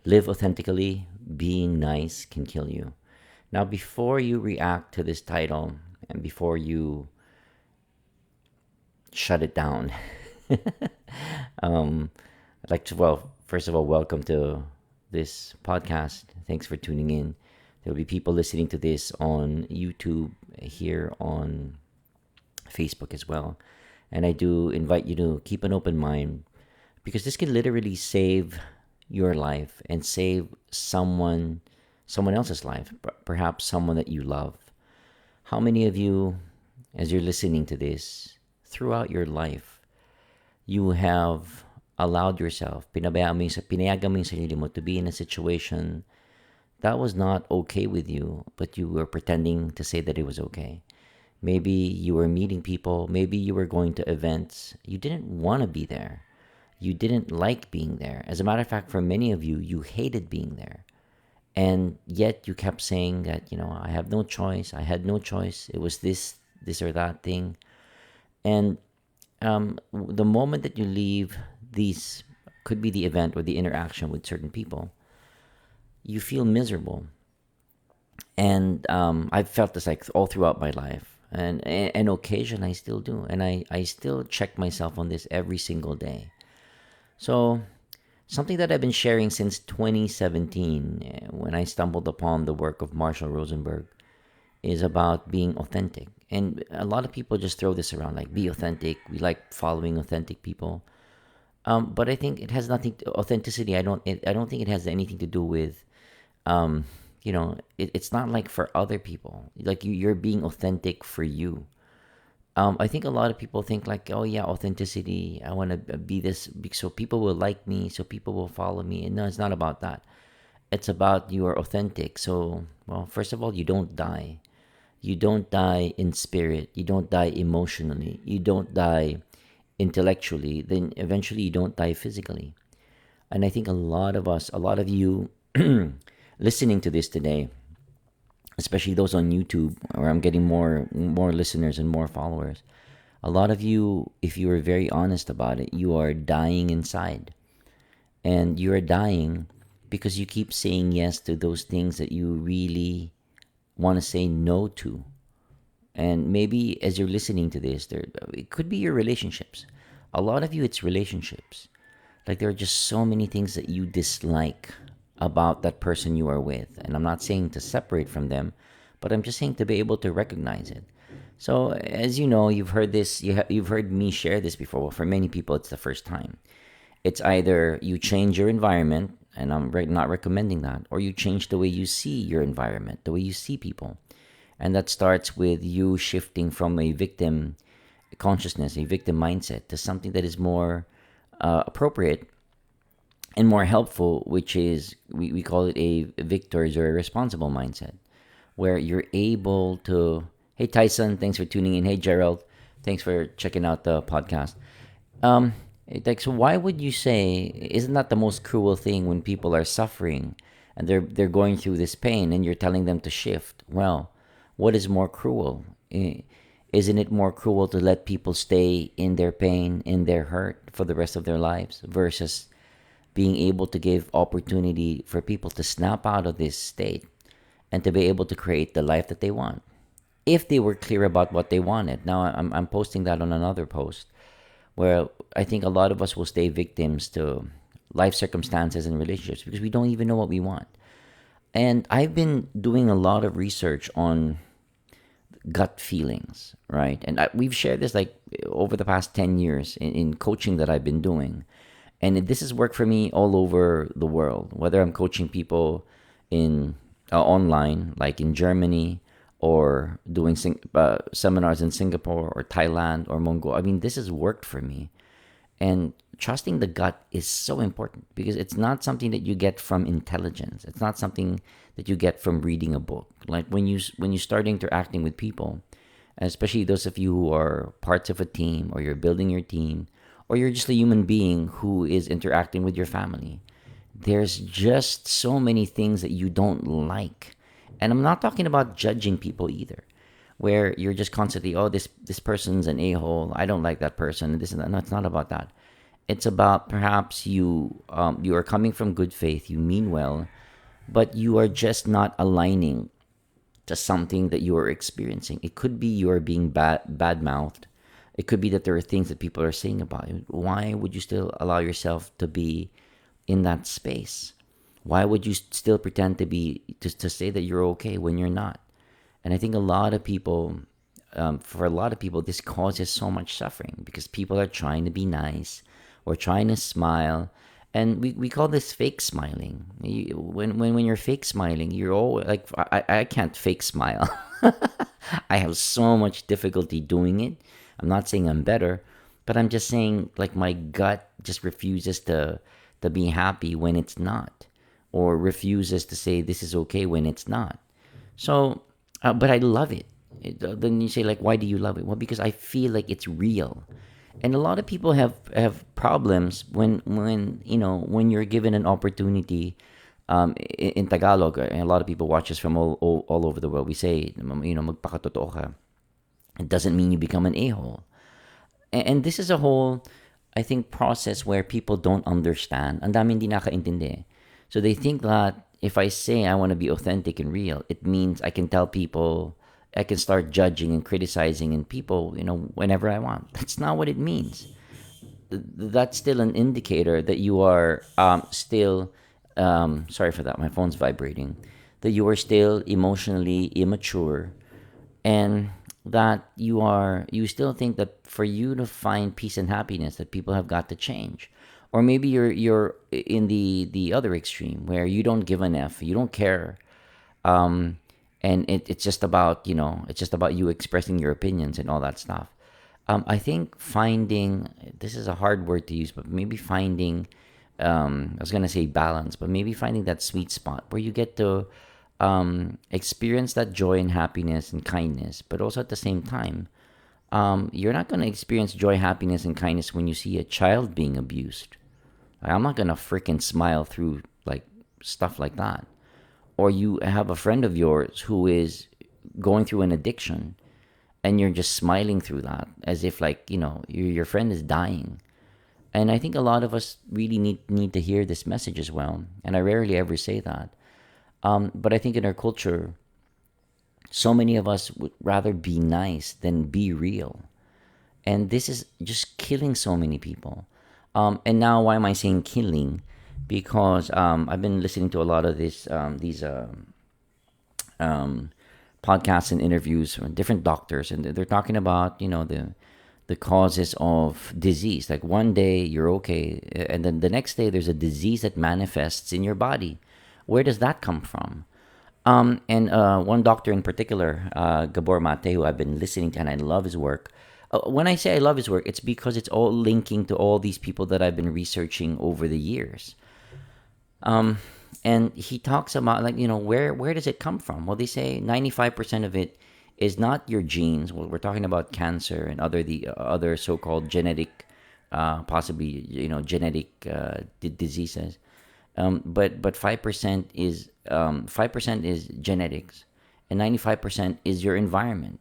Live authentically, being nice can kill you. Now, before you react to this title and before you shut it down, I'd like to, well, first of all, welcome to this podcast. Thanks for tuning in. There'll be people listening to this on YouTube, here on Facebook as well. And I do invite you to keep an open mind because this can literally save your life and save someone else's life, perhaps someone that you love. How many of you, as you're listening to this, throughout your life, you have allowed yourself, pinayagan mo yung sarili mo to be in a situation that was not okay with you, but you were pretending to say that it was okay. Maybe you were meeting people, maybe you were going to events. You didn't want to be there. You didn't like being there. As a matter of fact, for many of you, you hated being there. And yet you kept saying that, I have no choice. I had no choice. It was this or that thing. And the moment that you leave these, could be the event or the interaction with certain people, you feel miserable. And I've felt this like all throughout my life. And occasion I still do. And I still check myself on this every single day. So, something that I've been sharing since 2017, when I stumbled upon the work of Marshall Rosenberg, is about being authentic. And a lot of people just throw this around like, be authentic. We like following authentic people. But I think it has nothing to authenticity. I don't think it has anything to do with, it's not like for other people. Like you're being authentic for you. I think a lot of people think like, oh yeah, authenticity. I want to be this so people will like me, so people will follow me. And no, it's not about that. It's about you are authentic. So, well, first of all, you don't die. You don't die in spirit. You don't die emotionally. You don't die intellectually. Then eventually you don't die physically. And I think a lot of us, a lot of you listening to this today, especially those on YouTube, where I'm getting more listeners and more followers. A lot of you, if you are very honest about it, you are dying inside. And you are dying because you keep saying yes to those things that you really want to say no to. And maybe as you're listening to this, it could be your relationships. A lot of you, it's relationships. Like there are just so many things that you dislike about that person you are with. And I'm not saying to separate from them, but I'm just saying to be able to recognize it. So, as you know, you've heard this, you've heard me share this before. Well, for many people, it's the first time. It's either you change your environment, and I'm not recommending that, or you change the way you see your environment, the way you see people. And that starts with you shifting from a victim consciousness, a victim mindset, to something that is more appropriate and more helpful, which is, we call it a victor's or a responsible mindset, where you're able to, hey Tyson, thanks for tuning in. Hey Gerald, thanks for checking out the podcast. Like, so why would you say, isn't that the most cruel thing when people are suffering and they're going through this pain and you're telling them to shift? Well, what is more cruel? Isn't it more cruel to let people stay in their pain, in their hurt for the rest of their lives versus being able to give opportunity for people to snap out of this state and to be able to create the life that they want, if they were clear about what they wanted? Now, I'm posting that on another post where I think a lot of us will stay victims to life circumstances and relationships because we don't even know what we want. And I've been doing a lot of research on gut feelings, right? And we've shared this like over the past 10 years in coaching that I've been doing. And this has worked for me all over the world, whether I'm coaching people in online, like in Germany, or doing seminars in Singapore or Thailand or Mongolia. I mean, this has worked for me. And trusting the gut is so important because it's not something that you get from intelligence. It's not something that you get from reading a book. Like when you start interacting with people, and especially those of you who are parts of a team or you're building your team, or you're just a human being who is interacting with your family, there's just so many things that you don't like. And I'm not talking about judging people either, where you're just constantly, oh, this person's an a-hole, I don't like that person, and this and that. No, it's not about that. It's about perhaps you are coming from good faith, you mean well, but you are just not aligning to something that you are experiencing. It could be you are being bad mouthed. It could be that there are things that people are saying about you. Why would you still allow yourself to be in that space? Why would you still pretend to say that you're okay when you're not? And I think a lot of people, for a lot of people, this causes so much suffering because people are trying to be nice or trying to smile. And we call this fake smiling. When you're fake smiling, you're all like, I can't fake smile. I have so much difficulty doing it. I'm not saying I'm better, but I'm just saying like my gut just refuses to be happy when it's not, or refuses to say this is okay when it's not. So, but I love it. Then you say like, why do you love it? Well, because I feel like it's real. And a lot of people have problems when you're given an opportunity. In Tagalog, and a lot of people watch us from all over the world. We say, magpakatotoo ka. It doesn't mean you become an a-hole. And this is a whole, I think, process where people don't understand. Ang dami hindi nakaintindi. So they think that if I say I want to be authentic and real, it means I can tell people, I can start judging and criticizing and people, whenever I want. That's not what it means. That's still an indicator that you are still, sorry for that, my phone's vibrating, that you are still emotionally immature, and that you still think that for you to find peace and happiness that people have got to change. Or maybe you're in the other extreme where you don't give an f, you don't care, um and it's just about you expressing your opinions and all that stuff. I think finding, this is a hard word to use, but maybe finding, I was gonna say balance, but maybe finding that sweet spot where you get to experience that joy and happiness and kindness, but also at the same time, you're not gonna experience joy, happiness, and kindness when you see a child being abused. Like, I'm not gonna freaking smile through like stuff like that. Or you have a friend of yours who is going through an addiction, and you're just smiling through that as if like your friend is dying. And I think a lot of us really need to hear this message as well, and I rarely ever say that. But I think in our culture, so many of us would rather be nice than be real, and this is just killing so many people. And now, why am I saying killing? Because I've been listening to a lot of these um, podcasts and interviews from different doctors, and they're talking about the causes of disease. Like one day you're okay, and then the next day there's a disease that manifests in your body. Where does that come from? And one doctor in particular, Gabor Mate, who I've been listening to, and I love his work. When I say I love his work, it's because it's all linking to all these people that I've been researching over the years. Um, and he talks about like where does it come from? Well, they say 95% of it is not your genes. Well, we're talking about cancer and other so-called genetic, possibly genetic diseases. But 5% is genetics, and 95% is your environment.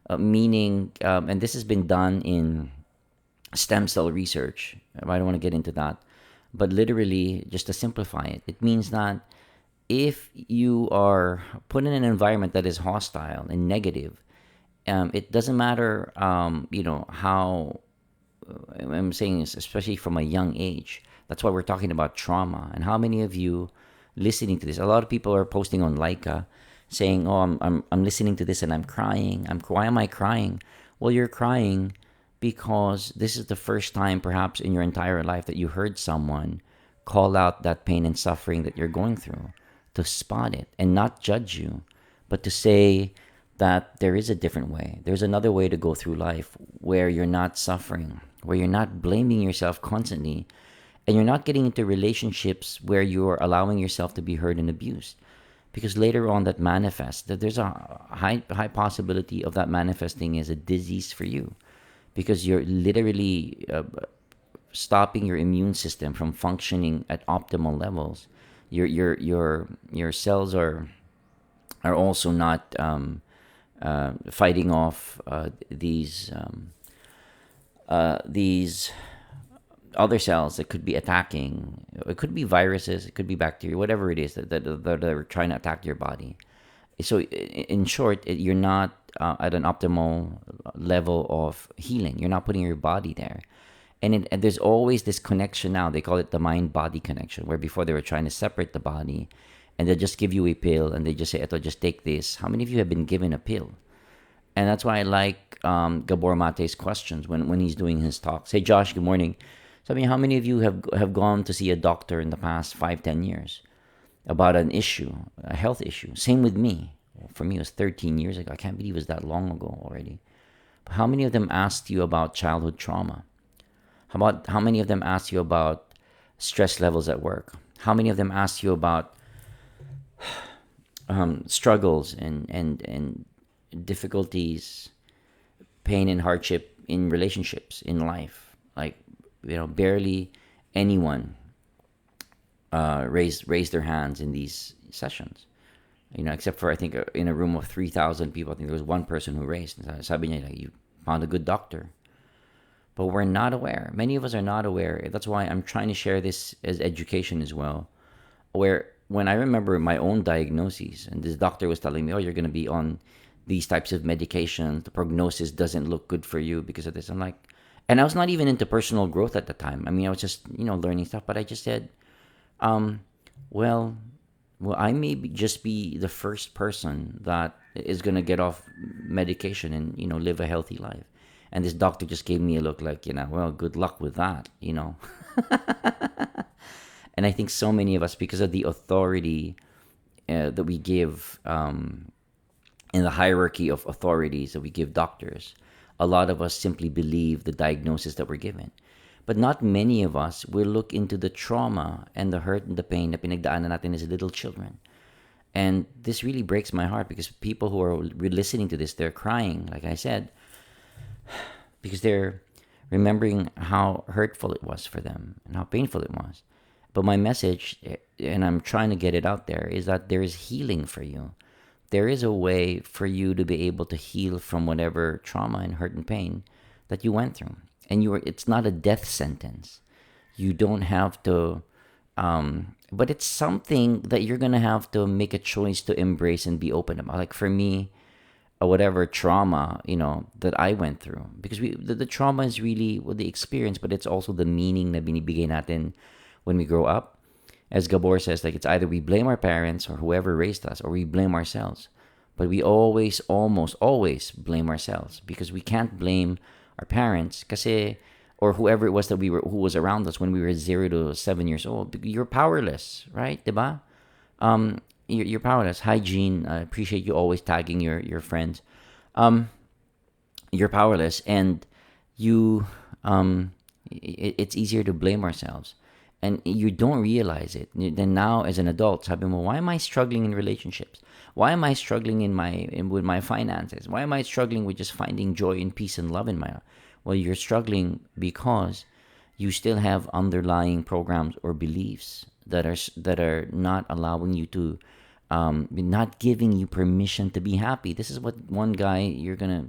Meaning, and this has been done in stem cell research. I don't want to get into that, but literally, just to simplify it, it means that if you are put in an environment that is hostile and negative, it doesn't matter, how I'm saying is especially from a young age. That's why we're talking about trauma. And how many of you listening to this? A lot of people are posting on Leica saying, "Oh, I'm listening to this and I'm crying. Why am I crying?" Well, you're crying because this is the first time, perhaps in your entire life, that you heard someone call out that pain and suffering that you're going through, to spot it and not judge you, but to say that there is a different way. There's another way to go through life where you're not suffering, where you're not blaming yourself constantly, and you're not getting into relationships where you're allowing yourself to be hurt and abused. Because later on, that manifests, that there's a high possibility of that manifesting as a disease for you, because you're literally stopping your immune system from functioning at optimal levels. Your cells are also not fighting off these other cells that could be attacking. It could be viruses, it could be bacteria, whatever it is that are trying to attack your body. So, in short, you're not at an optimal level of healing. You're not putting your body there. And there's always this connection now. They call it the mind body connection, where before they were trying to separate the body, and they'll just give you a pill and they just say, Eto, just take this. How many of you have been given a pill? And that's why I like Gabor Mate's questions when he's doing his talks. Hey, Josh, good morning. So, I mean, how many of you have gone to see a doctor in the past 5, 10 years about an issue, a health issue? Same with me. For me, it was 13 years ago. I can't believe it was that long ago already. But how many of them asked you about childhood trauma? How many of them asked you about stress levels at work? How many of them asked you about struggles and difficulties, pain and hardship in relationships, in life? Like, barely anyone raised their hands in these sessions. Except for, I think, in a room of 3,000 people, I think there was one person who raised. Sabi niya, like, you found a good doctor. But we're not aware. Many of us are not aware. That's why I'm trying to share this as education as well. Where when I remember my own diagnoses, and this doctor was telling me, oh, you're going to be on these types of medications. The prognosis doesn't look good for you because of this. I'm like, and I was not even into personal growth at the time. I mean, I was just, learning stuff. But I just said, well, I may just be the first person that is going to get off medication and, live a healthy life. And this doctor just gave me a look like, well, good luck with that. And I think so many of us, because of the authority that we give in the hierarchy of authorities that we give doctors, a lot of us simply believe the diagnosis that we're given. But not many of us will look into the trauma and the hurt and the pain na pinagdaanan natin as little children. And this really breaks my heart, because people who are listening to this, they're crying, like I said, because they're remembering how hurtful it was for them and how painful it was. But my message, and I'm trying to get it out there, is that there is healing for you. There is a way for you to be able to heal from whatever trauma and hurt and pain that you went through. And it's not a death sentence. You don't have to, but it's something that you're going to have to make a choice to embrace and be open about. Like for me, whatever trauma, that I went through. Because the trauma is really the experience, but it's also the meaning na binibigay natin when we grow up. As Gabor says, like, it's either we blame our parents or whoever raised us, or we blame ourselves. But we almost always blame ourselves, because we can't blame our parents, kasi, or whoever it was who was around us when we were 0 to 7 years old. You're powerless, right? Diba? You're powerless. Hi, Jean. I appreciate you always tagging your friends. You're powerless, and it's easier to blame ourselves, and you don't realize it. Then now, as an adult, sabi mo, why am I struggling in relationships? Why am I struggling with my finances? Why am I struggling with just finding joy and peace and love in my life? Well, you're struggling because you still have underlying programs or beliefs that are not allowing you to, not giving you permission to be happy. This is what one guy,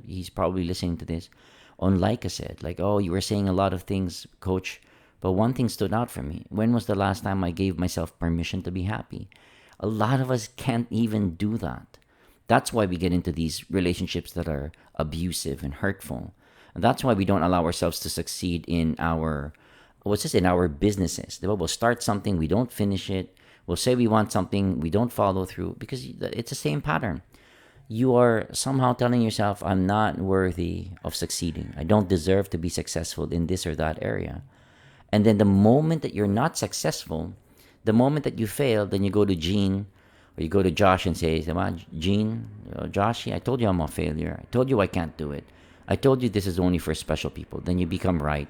he's probably listening to this, on Leica said, like, oh, you were saying a lot of things, coach, but one thing stood out for me. When was the last time I gave myself permission to be happy? A lot of us can't even do that. That's why we get into these relationships that are abusive and hurtful. And that's why we don't allow ourselves to succeed in our businesses. We'll start something, we don't finish it. We'll say we want something, we don't follow through, because it's the same pattern. You are somehow telling yourself, I'm not worthy of succeeding. I don't deserve to be successful in this or that area. And then the moment that you're not successful, the moment that you fail, then you go to Gene or you go to Josh and say, Gene, Josh, I told you I'm a failure. I told you I can't do it. I told you this is only for special people. Then you become right.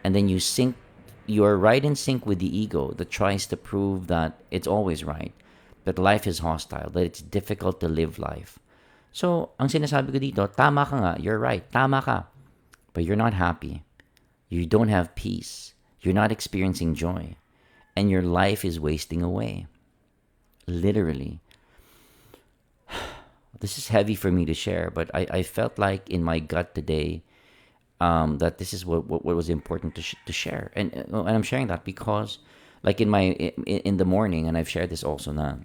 And then you are right in sync with the ego that tries to prove that it's always right, that life is hostile, that it's difficult to live life. So, ang sinasabi ko dito, tama ka nga, you're right, tama ka. But you're not happy. You don't have peace. You're not experiencing joy. And your life is wasting away. Literally. This is heavy for me to share, but I felt like in my gut today, that this is what was important to share. And I'm sharing that because, like in the morning, and I've shared this also now,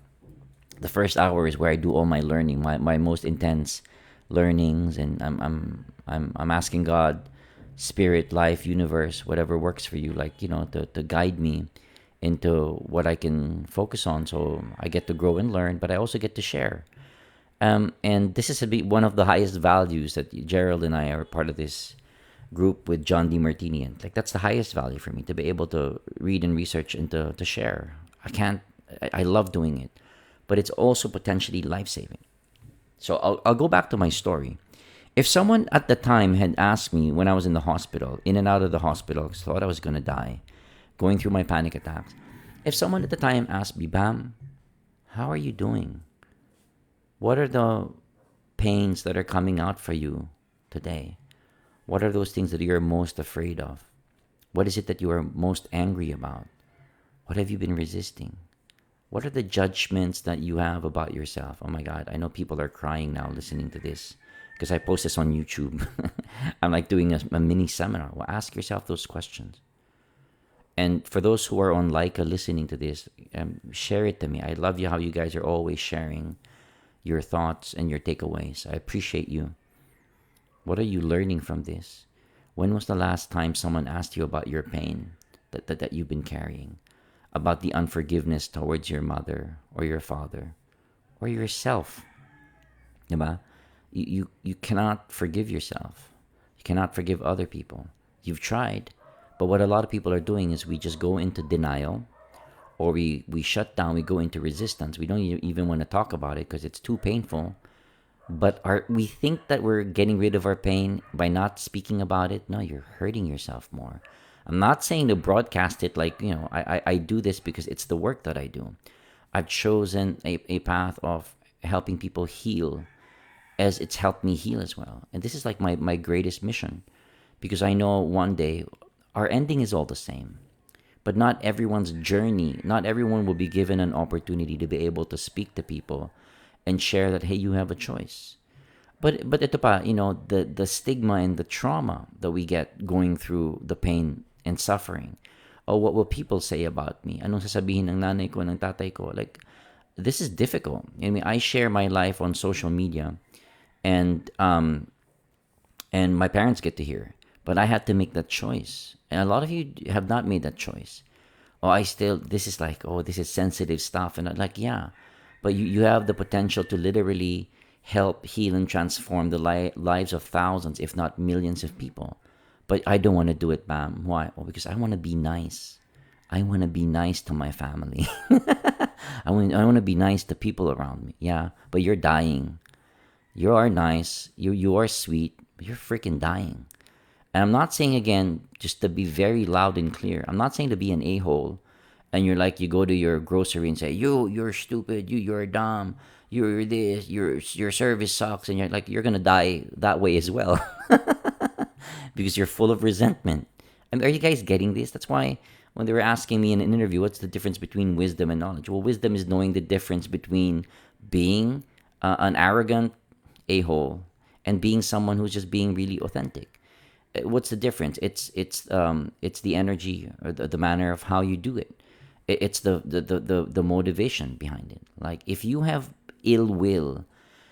the first hour is where I do all my learning, my most intense learnings, and I'm asking God, spirit, life, universe, whatever works for you, like, to guide me into what I can focus on, so I get to grow and learn, but I also get to share. And this is one of the highest values that Gerald and I are part of this group with John D. Martini. And like, that's the highest value for me, to be able to read and research and to share. I can't, I love doing it, but it's also potentially life saving. So I'll go back to my story. If someone at the time had asked me when I was in the hospital, in and out of the hospital, 'cause thought I was going to die, going through my panic attacks, if someone at the time asked me, Bam, how are you doing? What are the pains that are coming out for you today? What are those things that you're most afraid of? What is it that you are most angry about? What have you been resisting? What are the judgments that you have about yourself? Oh my God, I know people are crying now listening to this because I post this on YouTube. I'm like doing a mini seminar. Well, ask yourself those questions. And for those who are on Leica listening to this, share it to me. I love you how you guys are always sharing your thoughts and your takeaways. I appreciate you. What are you learning from this? When was the last time someone asked you about your pain that you've been carrying? About the unforgiveness towards your mother or your father or yourself? Diba? You cannot forgive yourself. You cannot forgive other people. You've tried. But what a lot of people are doing is we just go into denial, or we shut down, we go into resistance. We don't even want to talk about it because it's too painful. But we think that we're getting rid of our pain by not speaking about it. No, you're hurting yourself more. I'm not saying to broadcast it like, I do this because it's the work that I do. I've chosen a path of helping people heal, as it's helped me heal as well. And this is like my greatest mission, because I know one day our ending is all the same. But not everyone's journey, not everyone will be given an opportunity to be able to speak to people and share that, hey, you have a choice. But ito pa, the stigma and the trauma that we get going through the pain and suffering. Oh, what will people say about me? Anong sasabihin ng nanay ko, ng tatay ko? Like, this is difficult. I mean, I share my life on social media, and my parents get to hear. But I had to make that choice. And a lot of you have not made that choice. Oh, this is like, oh, this is sensitive stuff. And I'm like, yeah. But you have the potential to literally help heal and transform the lives of thousands, if not millions of people. But I don't want to do it, Bam. Why? Well, because I want to be nice. I want to be nice to my family. I want to be nice to people around me. Yeah, but you're dying. You are nice. You are sweet, but you're freaking dying. And I'm not saying, again, just to be very loud and clear, I'm not saying to be an a-hole, and you're like, you go to your grocery and say, you're stupid, you're dumb, you're this, your service sucks, and you're gonna die that way as well. Because you're full of resentment. I mean, are you guys getting this? That's why when they were asking me in an interview, what's the difference between wisdom and knowledge? Well, wisdom is knowing the difference between being an arrogant a-hole and being someone who's just being really authentic. What's the difference? It's the energy, or the manner of how you do it. It's the motivation behind it. Like, if you have ill will,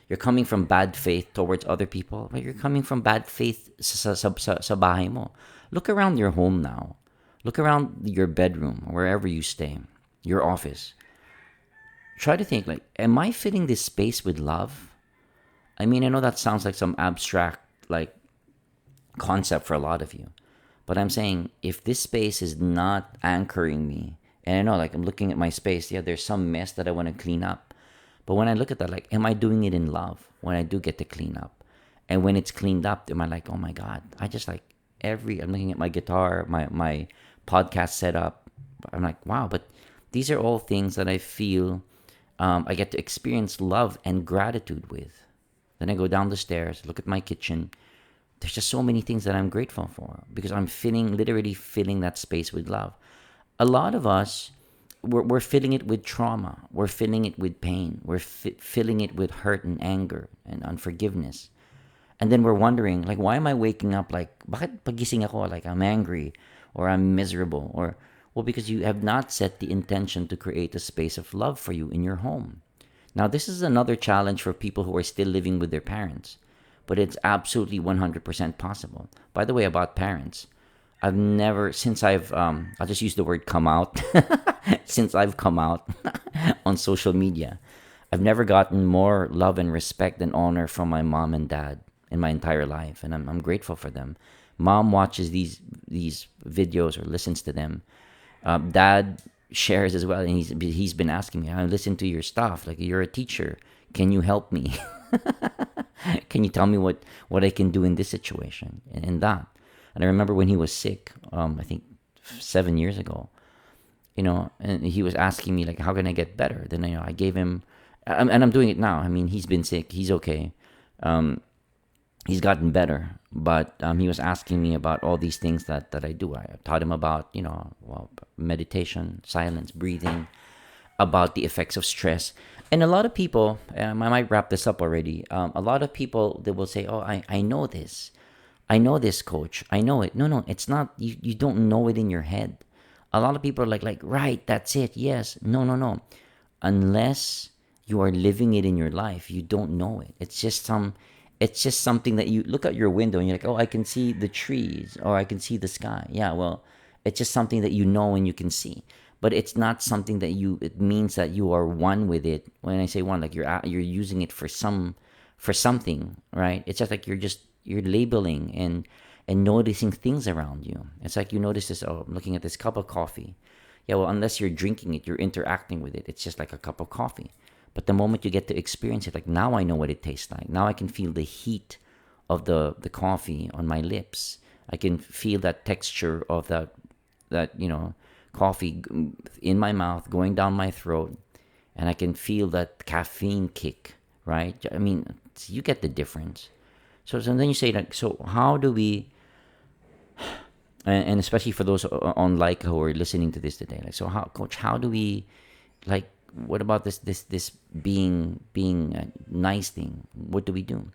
you're coming from bad faith towards other people, but you're coming from bad faith sa bahay mo. Look around your home now. Look around your bedroom, wherever you stay, your office. Try to think, like, am I filling this space with love? I mean, I know that sounds like some abstract, like, concept for a lot of you. But I'm saying, if this space is not anchoring me, and I know, like, I'm looking at my space, yeah, there's some mess that I want to clean up. But when I look at that, like, am I doing it in love when I do get to clean up? And when it's cleaned up, am I like, oh my God, I just like I'm looking at my guitar, my podcast setup. I'm like, wow, but these are all things that I feel I get to experience love and gratitude with. Then I go down the stairs, look at my kitchen. There's just so many things that I'm grateful for, because I'm literally filling that space with love. A lot of us, we're filling it with trauma. We're filling it with pain. We're filling it with hurt and anger and unforgiveness. And then we're wondering, like, why am I waking up like, bakit pagising ako, like I'm angry or I'm miserable? Or, well, because you have not set the intention to create a space of love for you in your home. Now, this is another challenge for people who are still living with their parents, but it's absolutely 100% possible. By the way, about parents, I've never, since I'll just use the word come out, since I've come out on social media, I've never gotten more love and respect and honor from my mom and dad in my entire life, and I'm grateful for them. Mom watches these videos or listens to them. Dad shares as well, and he's been asking me, I listen to your stuff. Like, you're a teacher. Can you help me? Can you tell me what I can do in this situation and that? And I remember when he was sick, I think 7 years ago, and he was asking me like, how can I get better? Then I gave him, and I'm doing it now. I mean, he's been sick. He's okay. He's gotten better, but he was asking me about all these things that I do. I taught him about, meditation, silence, breathing, about the effects of stress. And a lot of people, I might wrap this up already. A lot of people, they will say, oh, I know this. I know this, coach. I know it. No, it's not. You don't know it in your head. A lot of people are like, right, that's it. Yes. No. Unless you are living it in your life, you don't know it. It's just something that you look out your window and you're like, oh, I can see the trees or I can see the sky. Yeah, well, it's just something that you know and you can see. But it's not something that it means that you are one with it. When I say one, like you're using it for something, right? It's just like you're labeling and noticing things around you. It's like you notice this, oh, I'm looking at this cup of coffee. Yeah, well, unless you're drinking it, you're interacting with it. It's just like a cup of coffee. But the moment you get to experience it, like now I know what it tastes like. Now I can feel the heat of the coffee on my lips. I can feel that texture of that coffee in my mouth going down my throat, and I can feel that caffeine kick, right? I mean, you get the difference. So then you say like, so how do we? And especially for those on like who are listening to this today, like, so how, coach, how do we, like, what about this being a nice thing? What do we do?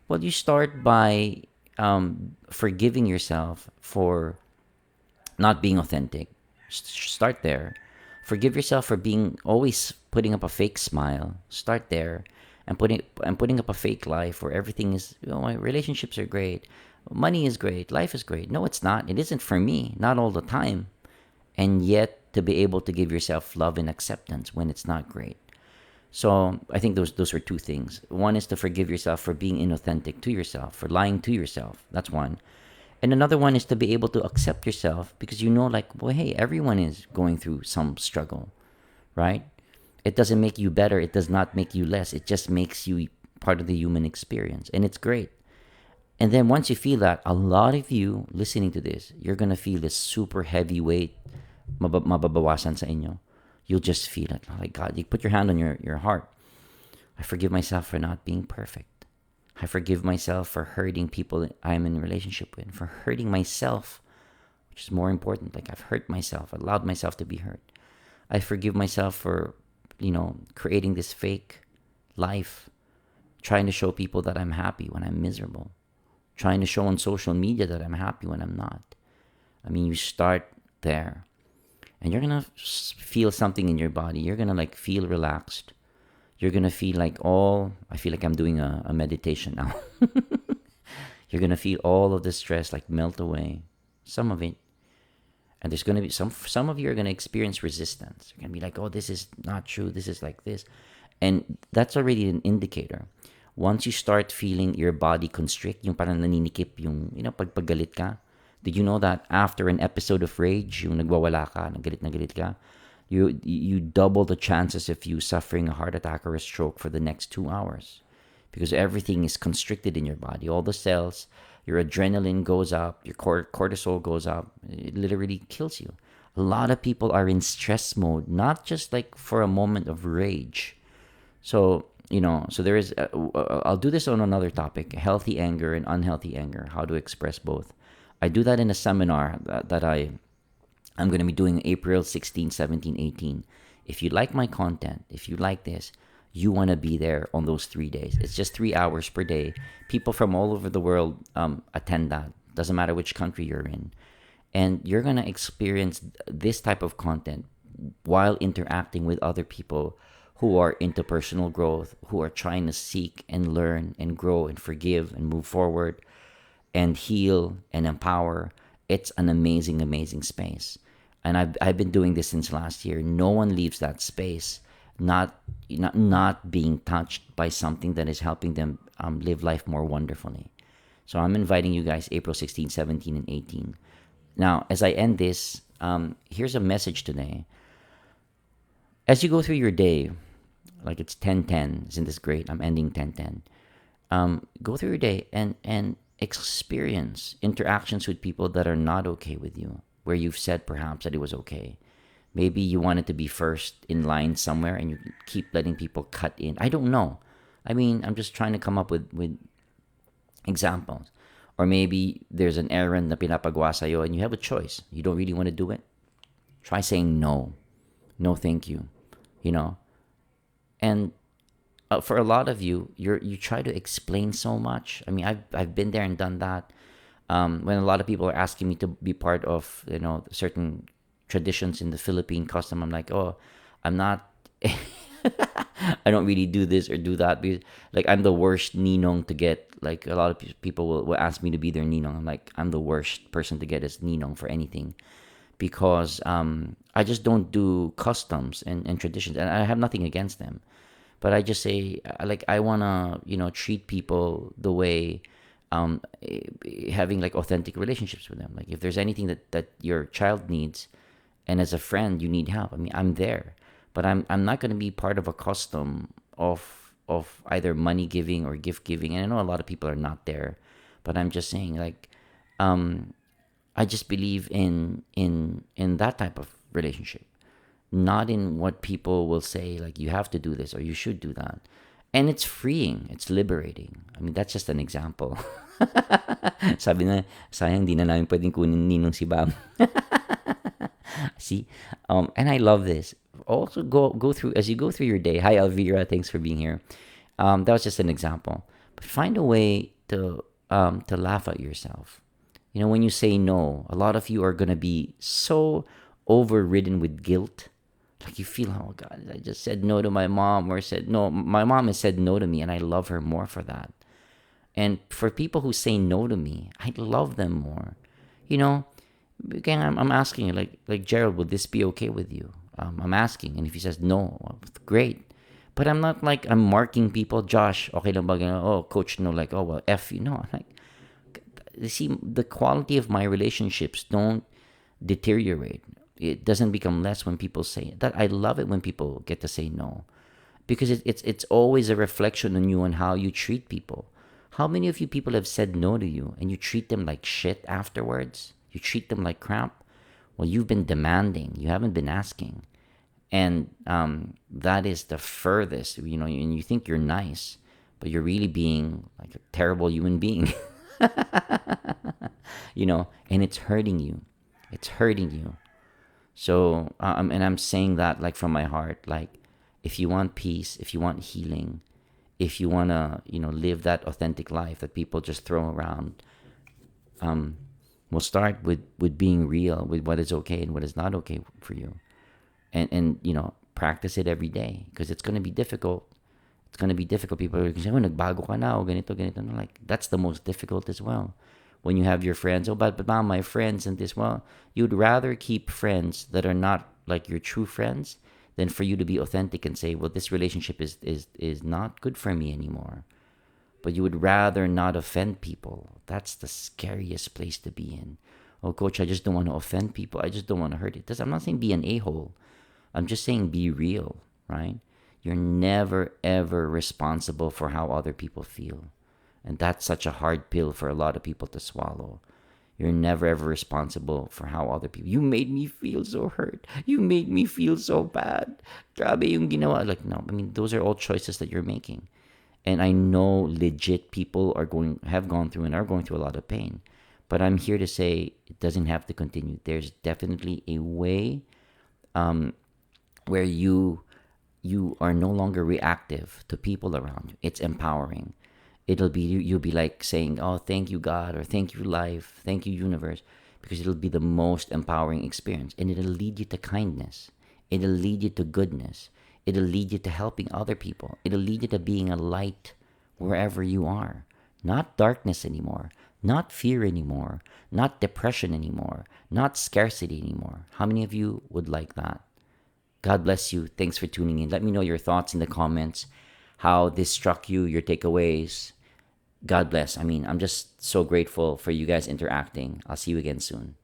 Well, you start by forgiving yourself for not being authentic. Start there. Forgive yourself for being always putting up a fake smile. Start there, and putting up a fake life where everything is, my relationships are great, money is great, life is great. No, it's not. It isn't for me. Not all the time. And yet to be able to give yourself love and acceptance when it's not great. So I think those are two things. One is to forgive yourself for being inauthentic to yourself, for lying to yourself. That's one. And another one is to be able to accept yourself because like, well, hey, everyone is going through some struggle, right? It doesn't make you better. It does not make you less. It just makes you part of the human experience. And it's great. And then once you feel that, a lot of you listening to this, you're going to feel this super heavy weight mababawasan sa inyo. You'll just feel it. Like, God, you put your hand on your heart. I forgive myself for not being perfect. I forgive myself for hurting people that I'm in a relationship with, for hurting myself, which is more important. Like, I've hurt myself, allowed myself to be hurt. I forgive myself for, creating this fake life, trying to show people that I'm happy when I'm miserable, trying to show on social media that I'm happy when I'm not. I mean, you start there. And you're going to feel something in your body. You're going to like feel relaxed. You're going to feel like I feel like I'm doing a meditation now. You're going to feel all of the stress like melt away. Some of it. And there's going to be some of you are going to experience resistance. You're going to be like, oh, this is not true. This is like this. And that's already an indicator. Once you start feeling your body constrict, yung parang naninikip, yung, paggalit ka. Did you know that after an episode of rage, yung nagwawala ka, nagalit na galit ka, you double the chances of you suffering a heart attack or a stroke for the next 2 hours. Because everything is constricted in your body. All the cells, your adrenaline goes up, your cortisol goes up. It literally kills you. A lot of people are in stress mode, not just like for a moment of rage. So, so there is, I'll do this on another topic, healthy anger and unhealthy anger, how to express both. I do that in a seminar that I'm going to be doing April 16, 17, 18. If you like my content, if you like this, you want to be there on those 3 days. It's just 3 hours per day. People from all over the world attend that. Doesn't matter which country you're in. And you're going to experience this type of content while interacting with other people who are into personal growth, who are trying to seek and learn and grow and forgive and move forward and heal and empower. It's an amazing, amazing space. And I've been doing this since last year. No one leaves that space not being touched by something that is helping them live life more wonderfully. So I'm inviting you guys April 16, 17, and 18. Now, as I end this, here's a message today. As you go through your day, like it's 10:10, isn't this great? I'm ending 10:10. Go through your day and experience interactions with people that are not okay with you, where you've said perhaps that it was okay. Maybe you wanted to be first in line somewhere and you keep letting people cut in. I don't know. I mean, I'm just trying to come up with examples. Or maybe there's an errand na pinapagawa sa'yo and you have a choice. You don't really want to do it. Try saying no. No, thank you. You know? And for a lot of you, you try to explain so much. I mean, I've been there and done that. When a lot of people are asking me to be part of, certain traditions in the Philippine custom, I'm like, oh, I'm not. I don't really do this or do that because, like, I'm the worst ninong to get. Like, a lot of people will ask me to be their ninong. I'm like, I'm the worst person to get as ninong for anything because I just don't do customs and traditions, and I have nothing against them. But I just say, like, I wanna, treat people the way, having like authentic relationships with them. Like, if there's anything that your child needs, and as a friend you need help, I mean, I'm there. But I'm not gonna be part of a custom of either money giving or gift giving. And I know a lot of people are not there, but I'm just saying, like, I just believe in that type of relationship, not in what people will say, like, you have to do this or you should do that. And it's freeing, it's liberating. I mean, that's just an example. Sabi na, sayang di na namin pwedeng kunin ninong si Bam. See, and I love this. Also, go through as you go through your day. Hi, Elvira, thanks for being here. That was just an example, but find a way to laugh at yourself. When you say no, a lot of you are gonna be so overridden with guilt. Like, you feel, oh God, I just said no to my mom, or said no. My mom has said no to me, and I love her more for that. And for people who say no to me, I love them more. Again, I'm asking you, like Gerald, would this be okay with you? I'm asking, and if he says no, well, great. But I'm not like I'm marking people. Josh, okay lang ba? Oh, coach, no, like, oh well, f you. No, I'm like, you see, the quality of my relationships don't deteriorate. It doesn't become less when people say that. I love it when people get to say no, because it's always a reflection on you and how you treat people. How many of you people have said no to you and you treat them like shit afterwards? You treat them like crap. Well, you've been demanding. You haven't been asking, and that is the furthest. And you think you're nice, but you're really being like a terrible human being. And it's hurting you. It's hurting you. So, and I'm saying that, like, from my heart. Like, if you want peace, if you want healing, if you want to, live that authentic life that people just throw around, we'll start with being real with what is okay and what is not okay for you. And practice it every day, because it's going to be difficult. It's going to be difficult. People are going to say, oh, nagbago ka na, o ganito, ganito. And like, that's the most difficult as well. When you have your friends, oh, but mom, my friends and this, well, you'd rather keep friends that are not like your true friends than for you to be authentic and say, well, this relationship is not good for me anymore. But you would rather not offend people. That's the scariest place to be in. Oh, coach, I just don't want to offend people. I just don't want to hurt it. I'm not saying be an a-hole. I'm just saying be real, right? You're never, ever responsible for how other people feel. And that's such a hard pill for a lot of people to swallow. You're never, ever responsible for how other people... You made me feel so hurt. You made me feel so bad. Grabe yung ginawa. Like, no, I mean, those are all choices that you're making. And I know legit people have gone through and are going through a lot of pain. But I'm here to say it doesn't have to continue. There's definitely a way where you you are no longer reactive to people around you. It's empowering. It'll be you'll be like saying, "Oh, thank you God," or "Thank you life," "Thank you universe," because it'll be the most empowering experience, and it'll lead you to kindness. It'll lead you to goodness. It'll lead you to helping other people. It'll lead you to being a light wherever you are. Not darkness anymore, not fear anymore, not depression anymore, not scarcity anymore. How many of you would like that? God bless you. Thanks for tuning in. Let me know your thoughts in the comments, how this struck you, your takeaways. God bless. I mean, I'm just so grateful for you guys interacting. I'll see you again soon.